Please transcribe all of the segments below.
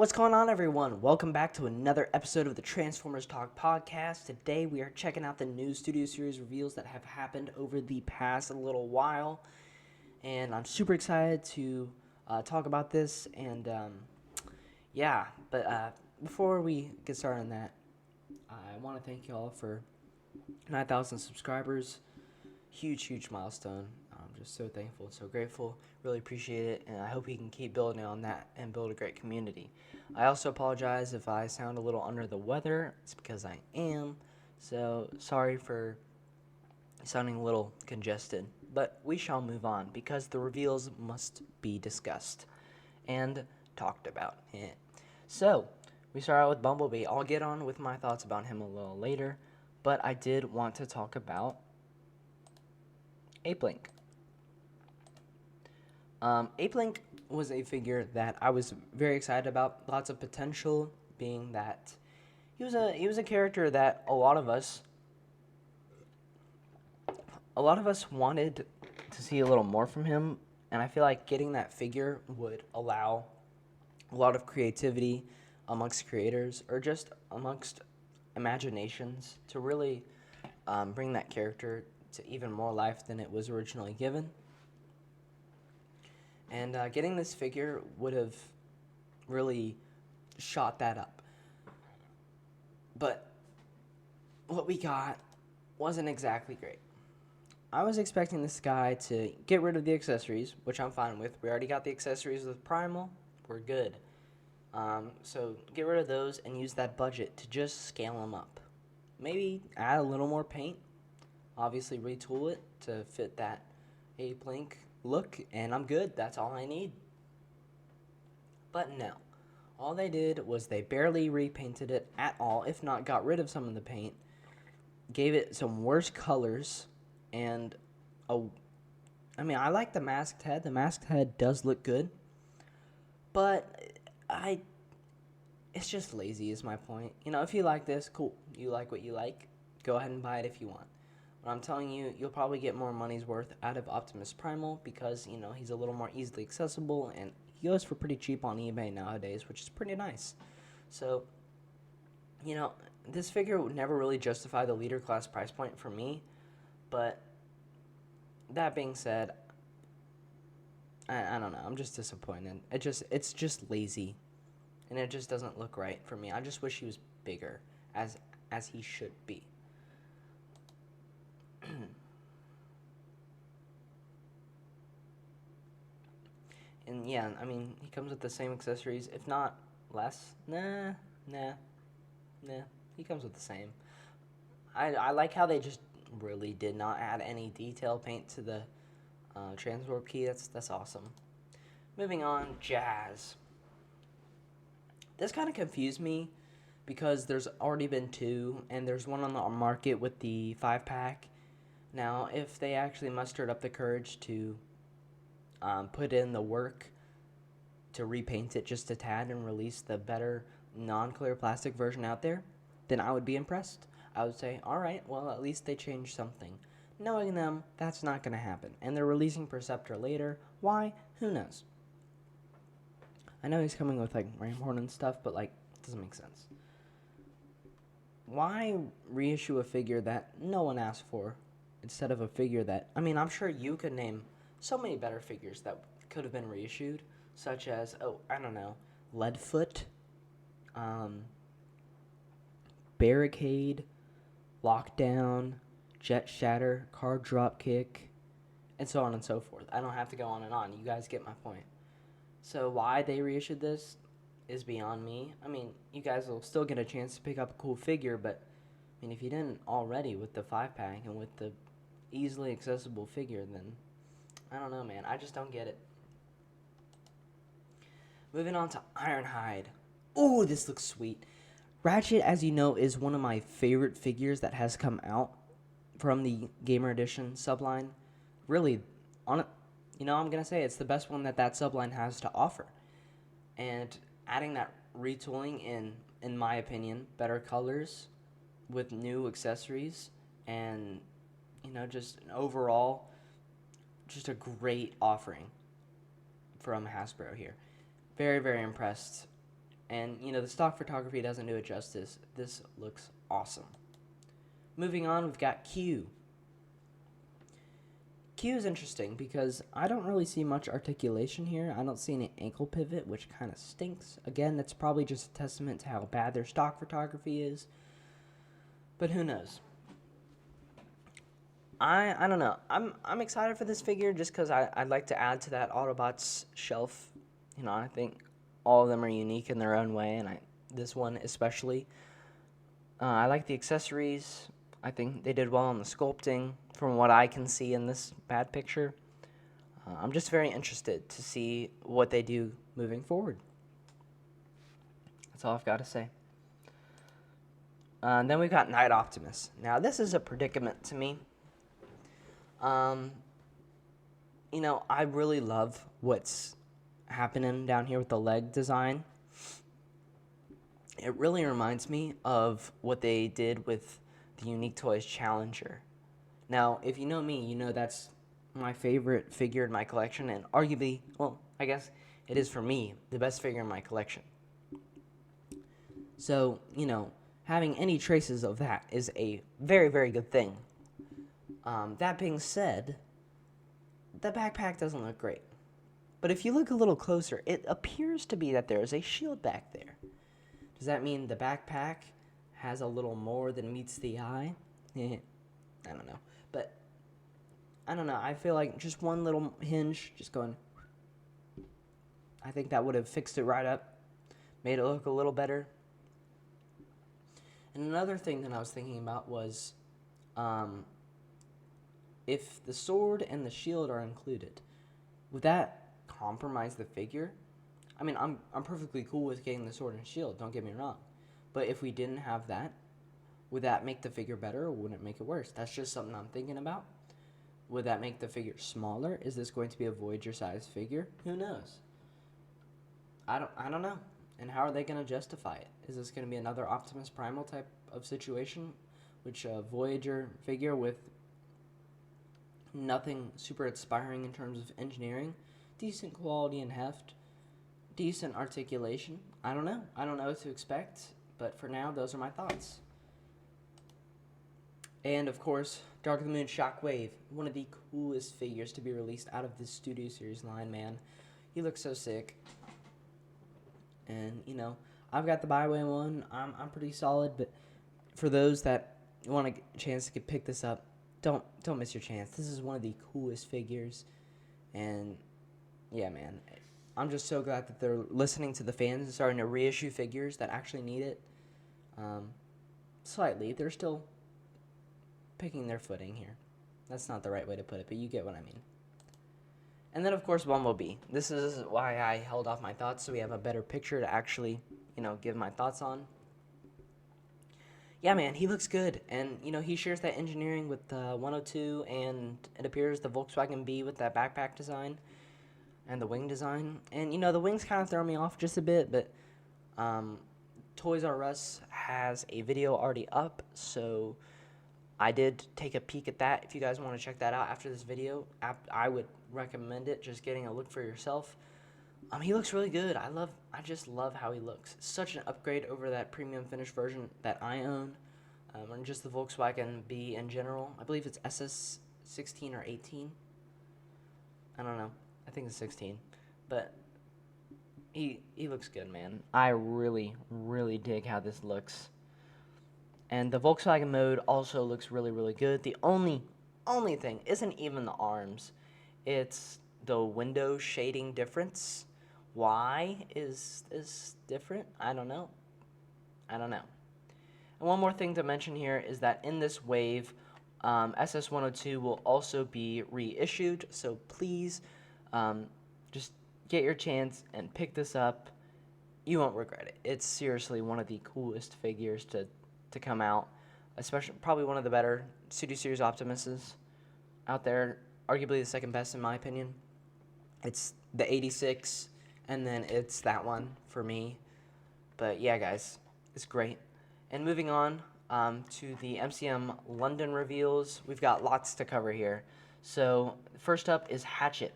what's going on, everyone? Welcome back to another episode of the Transformers Talk podcast. Today, we are checking out the new Studio Series reveals that have happened over the past little while, and I'm super excited to talk about this. But before we get started on that, I want to thank you all for 9,000 subscribers. Huge milestone. I'm just so thankful and so grateful. Really appreciate it, and I hope we can keep building on that and build a great community. I also apologize if I sound a little under the weather. It's because I am. So sorry for sounding a little congested. But we shall move on because the reveals must be discussed and talked about. So we start out with Bumblebee. I'll get on with my thoughts about him a little later, but I did want to talk about Ape-Link. Ape-Link was a figure that I was very excited about. Lots of potential, being that he was a character that a lot of us wanted to see a little more from him, and I feel like getting that figure would allow a lot of creativity amongst creators or just amongst imaginations to really bring that character to even more life than it was originally given. And getting this figure would have really shot that up. But what we got wasn't exactly great. I was expecting this guy to get rid of the accessories, which I'm fine with. We already got the accessories with Primal. We're good. So get rid of those and use that budget to just scale him up. Maybe add a little more paint. Obviously retool it to fit that Ape-Link look, and I'm good. That's all I need. But no. All they did was they barely repainted it at all, if not got rid of some of the paint, gave it some worse colors, and I like the masked head. The masked head does look good, but it's just lazy is my point. If you like this, cool. You like what you like, go ahead and buy it if you want. But I'm telling you, you'll probably get more money's worth out of Optimus Primal because, he's a little more easily accessible, and he goes for pretty cheap on eBay nowadays, which is pretty nice. So, this figure would never really justify the leader class price point for me, but that being said, I don't know, I'm just disappointed. It's just lazy, and it just doesn't look right for me. I just wish he was bigger, as he should be. And yeah, he comes with the same accessories, if not less. Nah. He comes with the same. I like how they just really did not add any detail paint to the Transwarp key. That's awesome. Moving on, Jazz. This kind of confused me because there's already been two, and there's one on the market with the 5-pack. Now, if they actually mustered up the courage to put in the work to repaint it just a tad and release the better non-clear plastic version out there, then I would be impressed. I would say, alright, well, at least they changed something. Knowing them, that's not going to happen. And they're releasing Perceptor later. Why? Who knows? I know he's coming with, Ramhorn and stuff, but, it doesn't make sense. Why reissue a figure that no one asked for instead of a figure that... I'm sure you could name so many better figures that could have been reissued, such as, Leadfoot, Barricade, Lockdown, Jet Shatter, Card Dropkick, and so on and so forth. I don't have to go on and on. You guys get my point. So why they reissued this is beyond me. You guys will still get a chance to pick up a cool figure, but, if you didn't already with the 5-pack and with the easily accessible figure, then I don't know, man. I just don't get it. Moving on to Ironhide. Ooh, this looks sweet. Ratchet, as you know, is one of my favorite figures that has come out from the Gamer Edition subline. Really, I'm going to say it's the best one that subline has to offer. And adding that retooling in my opinion, better colors with new accessories and, just an overall, just a great offering from Hasbro here. Very, very impressed And, you know, the stock photography doesn't do it justice. This looks awesome. Moving on, we've got Q. Q is interesting because I don't really see much articulation here. I don't see any ankle pivot, which kind of stinks. Again, that's probably just a testament to how bad their stock photography is. But who knows? I don't know. I'm excited for this figure just because I'd like to add to that Autobots shelf. You know, I think all of them are unique in their own way, and this one especially. I like the accessories. I think they did well on the sculpting from what I can see in this bad picture. I'm just very interested to see what they do moving forward. That's all I've got to say. Then we've got Night Optimus. Now, this is a predicament to me. You know, I really love what's happening down here with the leg design. It really reminds me of what they did with the Unique Toys Challenger. Now, if you know me, you know that's my favorite figure in my collection, and arguably, well, I guess it is for me, the best figure in my collection. So, you know, having any traces of that is a very, very good thing. That being said, the backpack doesn't look great. But if you look a little closer, it appears to be that there is a shield back there. Does that mean the backpack has a little more than meets the eye? I don't know. But, I don't know. I feel like just one little hinge, just going, I think that would have fixed it right up, made it look a little better. And another thing that I was thinking about was, if the sword and the shield are included, would that compromise the figure? I mean, I'm perfectly cool with getting the sword and shield, don't get me wrong. But if we didn't have that, would that make the figure better or would it make it worse? That's just something I'm thinking about. Would that make the figure smaller? Is this going to be a Voyager size figure? Who knows? I don't know. And how are they going to justify it? Is this going to be another Optimus Primal type of situation, which a Voyager figure with nothing super inspiring in terms of engineering, decent quality and heft, decent articulation? I don't know. I don't know what to expect, but for now, those are my thoughts. And of course, Dark of the Moon Shockwave, one of the coolest figures to be released out of this Studio Series line, man. He looks so sick. And, you know, I've got the Byway one. I'm pretty solid, but for those that want a chance to pick this up, don't miss your chance. This is one of the coolest figures. And, yeah, man. I'm just so glad that they're listening to the fans and starting to reissue figures that actually need it. Slightly. They're still picking their footing here. That's not the right way to put it, but you get what I mean. And then, of course, Bumblebee. This is why I held off my thoughts, so we have a better picture to actually, you know, give my thoughts on. Yeah, man, he looks good. And, you know, he shares that engineering with the 102, and it appears the Volkswagen B with that backpack design and the wing design. And, you know, the wings kind of throw me off just a bit, but Toys R Us has a video already up, so I did take a peek at that. If you guys want to check that out after this video, I would recommend it, just getting a look for yourself. He looks really good. I just love how he looks. Such an upgrade over that premium finished version that I own, and just the Volkswagen B in general. I believe it's SS 16 or 18. I don't know. I think it's 16, but he looks good, man. I really, really dig how this looks. And the Volkswagen mode also looks really, really good. The only thing isn't even the arms. It's the window shading difference. Why is this different? I don't know. And one more thing to mention here is that in this wave, SS102 will also be reissued. So please just get your chance and pick this up. You won't regret it. It's seriously one of the coolest figures to come out, especially probably one of the better Studio Series Optimuses out there, arguably the second best in my opinion. It's the 86, and then it's that one for me. But yeah, guys, it's great. And moving on to the MCM London reveals, we've got lots to cover here. So first up is Hatchet.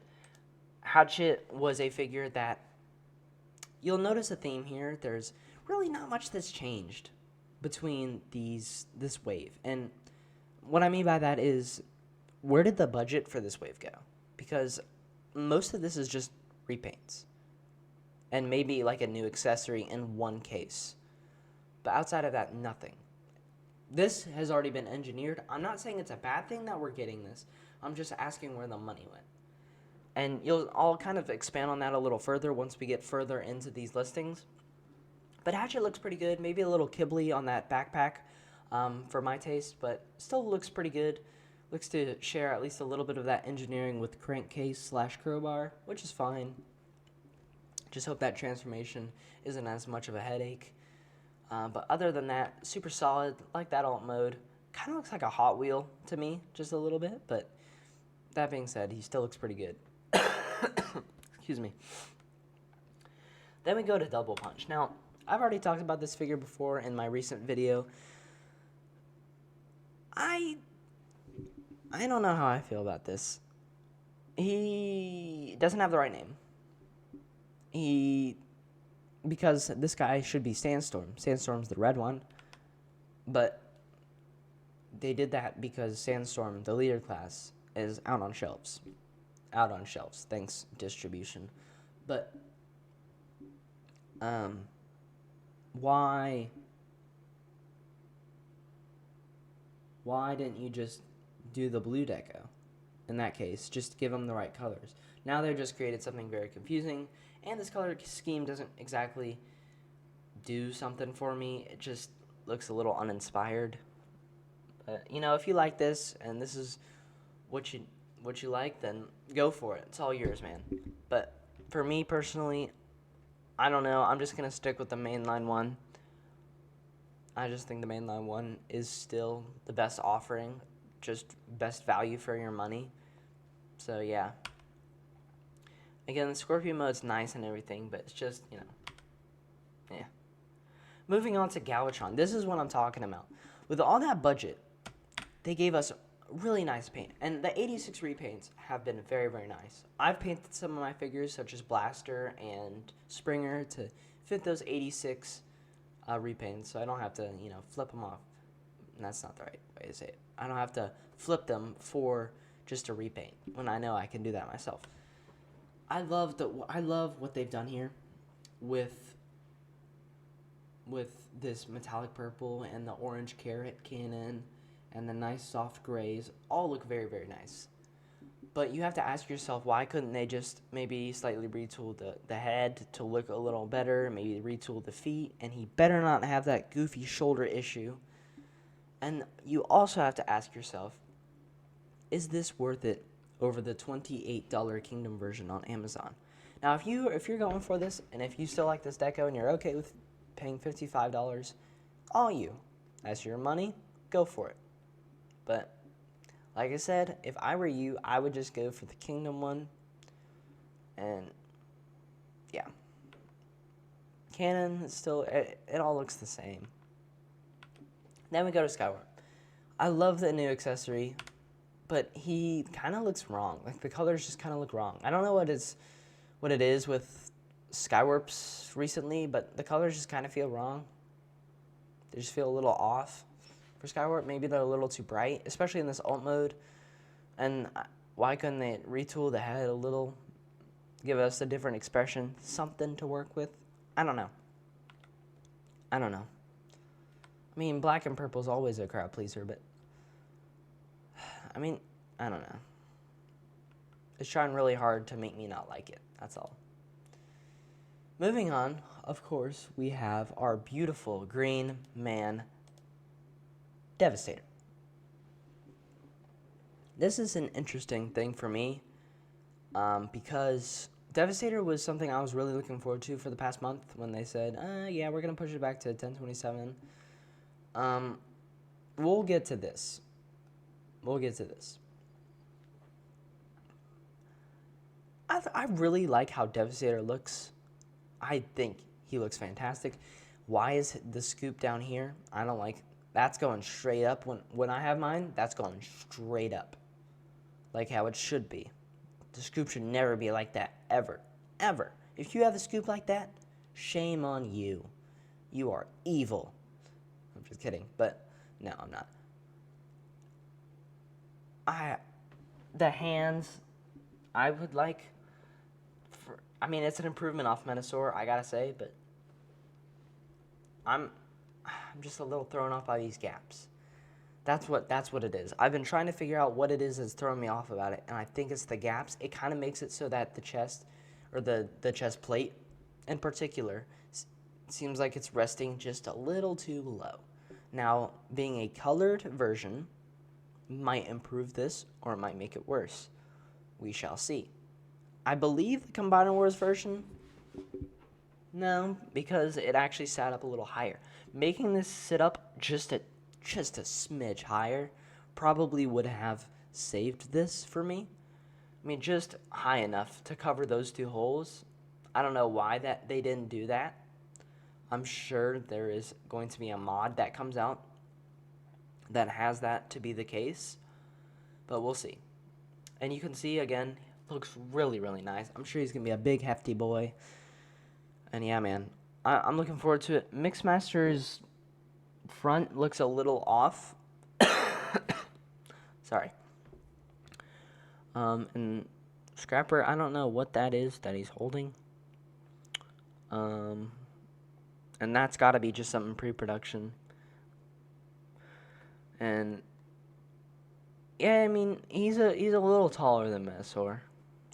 Hatchet was a figure that you'll notice a theme here. There's really not much that's changed between this wave. And what I mean by that is, where did the budget for this wave go? Because most of this is just repaints and maybe like a new accessory in one case. But outside of that, nothing. This has already been engineered. I'm not saying it's a bad thing that we're getting this. I'm just asking where the money went. And I'll kind of expand on that a little further once we get further into these listings. But Hatchet looks pretty good. Maybe a little kibbly on that backpack for my taste, but still looks pretty good. Looks to share at least a little bit of that engineering with crankcase / crowbar, which is fine. Just hope that transformation isn't as much of a headache. But other than that, super solid. Like that alt mode. Kind of looks like a Hot Wheel to me, just a little bit. But that being said, he still looks pretty good. Excuse me. Then we go to Double Punch. Now, I've already talked about this figure before in my recent video. I don't know how I feel about this. He doesn't have the right name. Because this guy should be Sandstorm. Sandstorm's the red one. But they did that because Sandstorm, the leader class, is out on shelves. Out on shelves. Thanks, distribution. But, why didn't you just do the blue deco? In that case, just give them the right colors. Now they've just created something very confusing, and this color scheme doesn't exactly do something for me. It just looks a little uninspired. But, if you like this, and this is what you like, then go for it. It's all yours, man. But for me personally, I don't know. I'm just going to stick with the mainline one. I just think the mainline one is still the best offering, just best value for your money. So, yeah. Again, the Scorpion mode's nice and everything, but it's just, yeah. Moving on to Galvatron. This is what I'm talking about. With all that budget, they gave us really nice paint. And the 86 repaints have been very, very nice. I've painted some of my figures, such as Blaster and Springer, to fit those 86 repaints, so I don't have to, flip them off. And that's not the right way to say it. I don't have to flip them for just a repaint when I know I can do that myself. I love what they've done here with this metallic purple and the orange carrot cannon and the nice soft grays. All look very, very nice. But you have to ask yourself, why couldn't they just maybe slightly retool the head to look a little better, maybe retool the feet, and he better not have that goofy shoulder issue. And you also have to ask yourself, is this worth it over the $28 Kingdom version on Amazon? Now, if you're going for this, and if you still like this deco and you're okay with paying $55, all you. That's your money, go for it. But like I said, if I were you, I would just go for the Kingdom one. And yeah. Canon is still, it all looks the same. Then we go to Skywarp. I love the new accessory, but he kind of looks wrong. Like, the colors just kind of look wrong. I don't know what it is with Skywarps recently, but the colors just kind of feel wrong. They just feel a little off. For Skywarp, maybe they're a little too bright, especially in this alt mode. And why couldn't they retool the head a little, give us a different expression, something to work with? I don't know. I mean, black and purple is always a crowd pleaser, but I mean, I don't know. It's trying really hard to make me not like it. That's all. Moving on, of course, we have our beautiful green man Devastator. This is an interesting thing for me because Devastator was something I was really looking forward to for the past month when they said, yeah, we're going to push it back to 10/27. We'll get to this. I really like how Devastator looks. I think he looks fantastic. Why is the scoop down here? I don't like. That's going straight up. When I have mine, that's going straight up. Like how it should be. The scoop should never be like that. Ever. Ever. If you have a scoop like that, Shame on you. You are evil. I'm just kidding, but no, I'm not. The hands, I would like. It's an improvement off Menasor, I gotta say, but I'm just a little thrown off by these gaps. That's what it is. I've been trying to figure out what it is that's throwing me off about it, and I think it's the gaps. It kind of makes it so that the chest, or the chest plate in particular, seems like it's resting just a little too low. Now, being a colored version might improve this, or it might make it worse. We shall see. I believe the Combiner Wars version, no, because it actually sat up a little higher. Making this sit up just a smidge higher probably would have saved this for me. Just high enough to cover those two holes. I don't know why that they didn't do that. I'm sure there is going to be a mod that comes out that has that to be the case, but we'll see. And you can see, again, looks really, really nice. I'm sure he's going to be a big, hefty boy. And yeah, man, I'm looking forward to it. Mixmaster's front looks a little off. Sorry. And Scrapper, I don't know what that is that he's holding. And that's got to be just something pre-production. And yeah, he's a little taller than Menasor.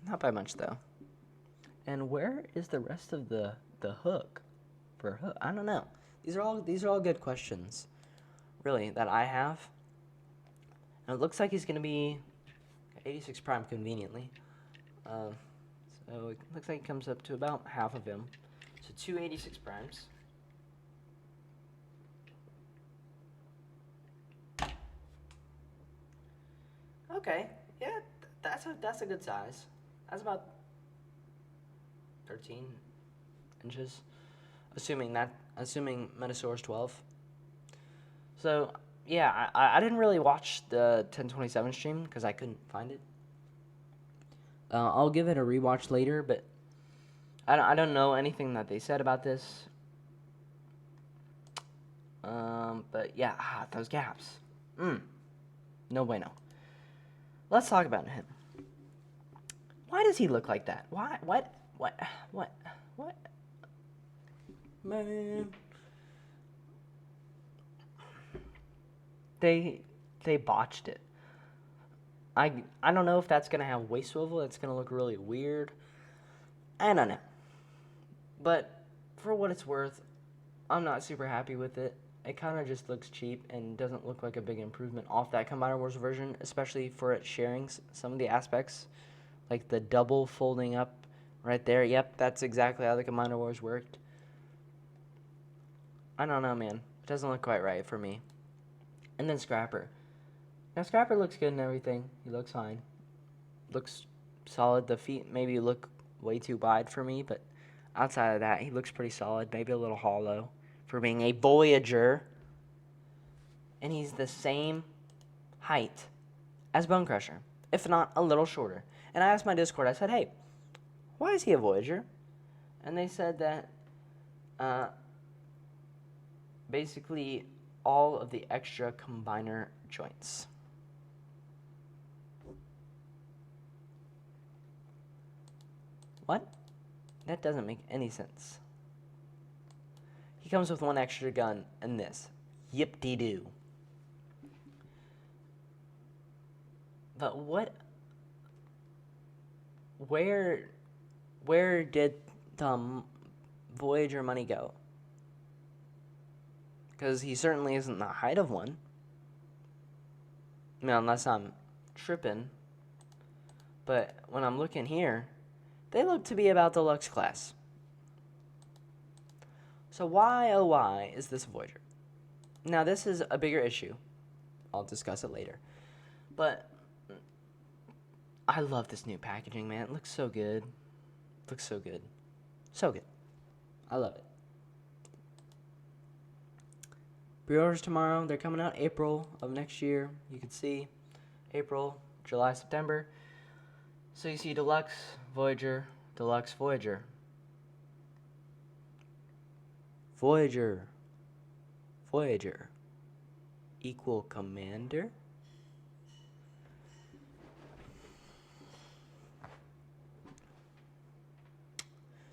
Not by much though. And where is the rest of the hook for hook? I don't know. These are all good questions, really, that I have. And it looks like he's gonna be 86 prime conveniently. So it looks like it comes up to about half of him. So 286 primes. Okay, yeah, that's a good size. That's about 13 inches, assuming Menasor is 12. So yeah, I didn't really watch the 1027 stream because I couldn't find it. I'll give it a rewatch later, but I don't know anything that they said about this. But yeah, those gaps. No bueno. Let's talk about him. Why does he look like that? Why? What? Man. They botched it. I don't know if that's going to have waist swivel. It's going to look really weird. I don't know. But for what it's worth, I'm not super happy with it. It kind of just looks cheap and doesn't look like a big improvement off that Combiner Wars version, especially for it sharing some of the aspects, like the double folding up right there. Yep, that's exactly how the Combiner Wars worked. I don't know, man. It doesn't look quite right for me. And then Scrapper. Now, Scrapper looks good and everything. He looks fine. Looks solid. The feet maybe look way too wide for me, but outside of that, he looks pretty solid. Maybe a little hollow for being a Voyager. And he's the same height as Bonecrusher, if not a little shorter. And I asked my Discord, I said, hey, why is he a Voyager? And they said that basically all of the extra combiner joints. What? That doesn't make any sense. He comes with one extra gun and this. Yip-de-doo. But what? Where did the Voyager money go? Because he certainly isn't the height of one. Unless I'm tripping. But when I'm looking here, they look to be about deluxe class. So why, oh why, is this Voyager? Now, this is a bigger issue. I'll discuss it later. But I love this new packaging, man. It looks so good. Looks so good. So good. I love it. Pre-orders tomorrow. They're coming out April of next year. You can see April, July, September. So you see Deluxe, Voyager, Deluxe, Voyager. Voyager. Voyager. Equal commander?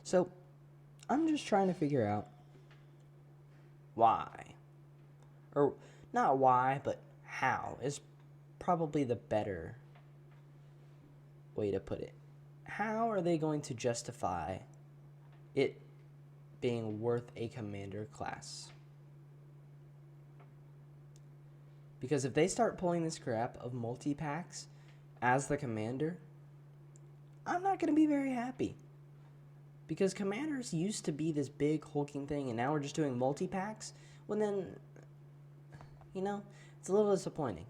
So, I'm just trying to figure out why. Or, not why, but how is probably the better way to put it. How are they going to justify it being worth a commander class? Because if they start pulling this crap of multi-packs as the commander, I'm not going to be very happy. Because commanders used to be this big hulking thing, and now we're just doing multi-packs. Well then, you know, it's a little disappointing.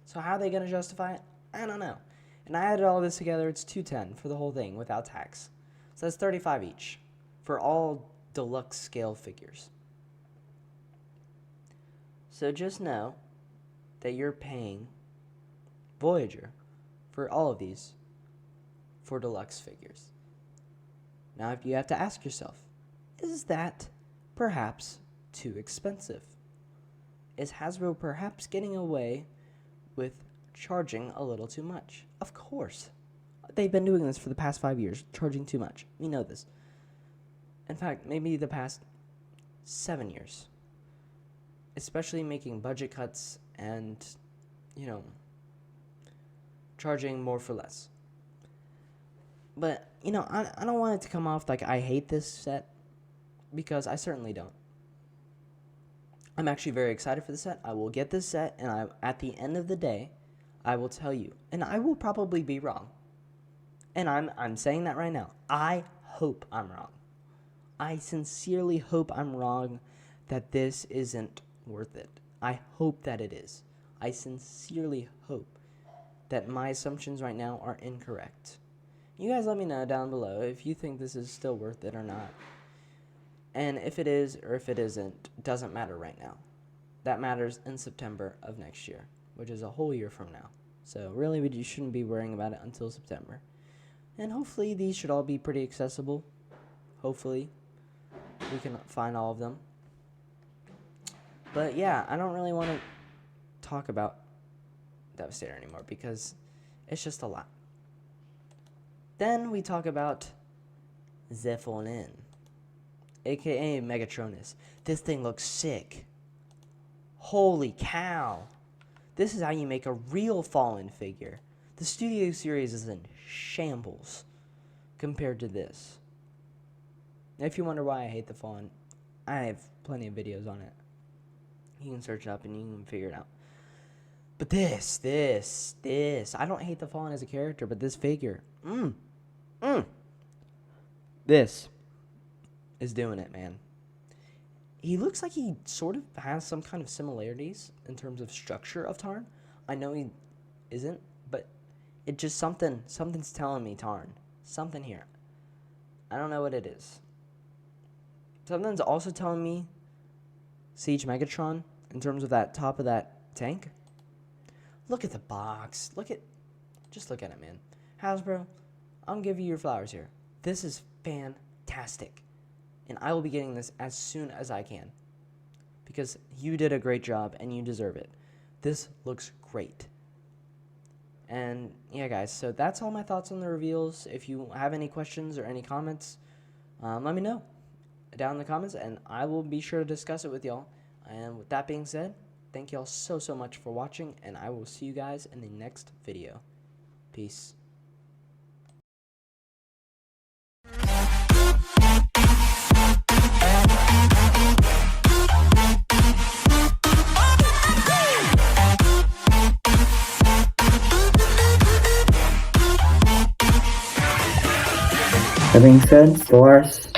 So how are they going to justify it? I don't know. And I added all this together, it's $210 for the whole thing without tax. So that's $35 each for all deluxe scale figures. So just know that you're paying Voyager for all of these for deluxe figures. Now, if you have to ask yourself, is that perhaps too expensive? Is Hasbro perhaps getting away with charging a little too much? Of course. They've been doing this for the past 5 years, charging too much. We know this. In fact, maybe the past 7 years. Especially making budget cuts and, you know, charging more for less. But, you know, I don't want it to come off like I hate this set, because I certainly don't. I'm actually very excited for the set. I will get this set, and at the end of the day, I will tell you. And I will probably be wrong. And I'm saying that right now. I hope I'm wrong. I sincerely hope I'm wrong that this isn't worth it. I hope that it is. I sincerely hope that my assumptions right now are incorrect. You guys let me know down below if you think this is still worth it or not. And if it is or if it isn't, doesn't matter right now. That matters in September of next year, which is a whole year from now. So really, you shouldn't be worrying about it until September. And hopefully these should all be pretty accessible. Hopefully we can find all of them. But yeah, I don't really want to talk about Devastator anymore because it's just a lot. Then we talk about Zephonin, aka Megatronus. This thing looks sick. Holy cow. This is how you make a real Fallen figure. The Studio Series is in shambles compared to this. Now, if you wonder why I hate the Fallen, I have plenty of videos on it. You can search it up and you can figure it out. But this, I don't hate the Fallen as a character, but this figure, this is doing it, man. He looks like he sort of has some kind of similarities in terms of structure of Tarn. I know he isn't, but it just something's telling me Tarn. Something here. I don't know what it is. Something's also telling me Siege Megatron in terms of that top of that tank. Look at the box. Just look at it, man. Hasbro, I'm giving you your flowers here. This is fantastic. And I will be getting this as soon as I can. Because you did a great job and you deserve it. This looks great. And yeah, guys, so that's all my thoughts on the reveals. If you have any questions or any comments, let me know down in the comments and I will be sure to discuss it with y'all. And with that being said, thank y'all so much for watching, and I will see you guys in the next video. Peace. That being said, Solaris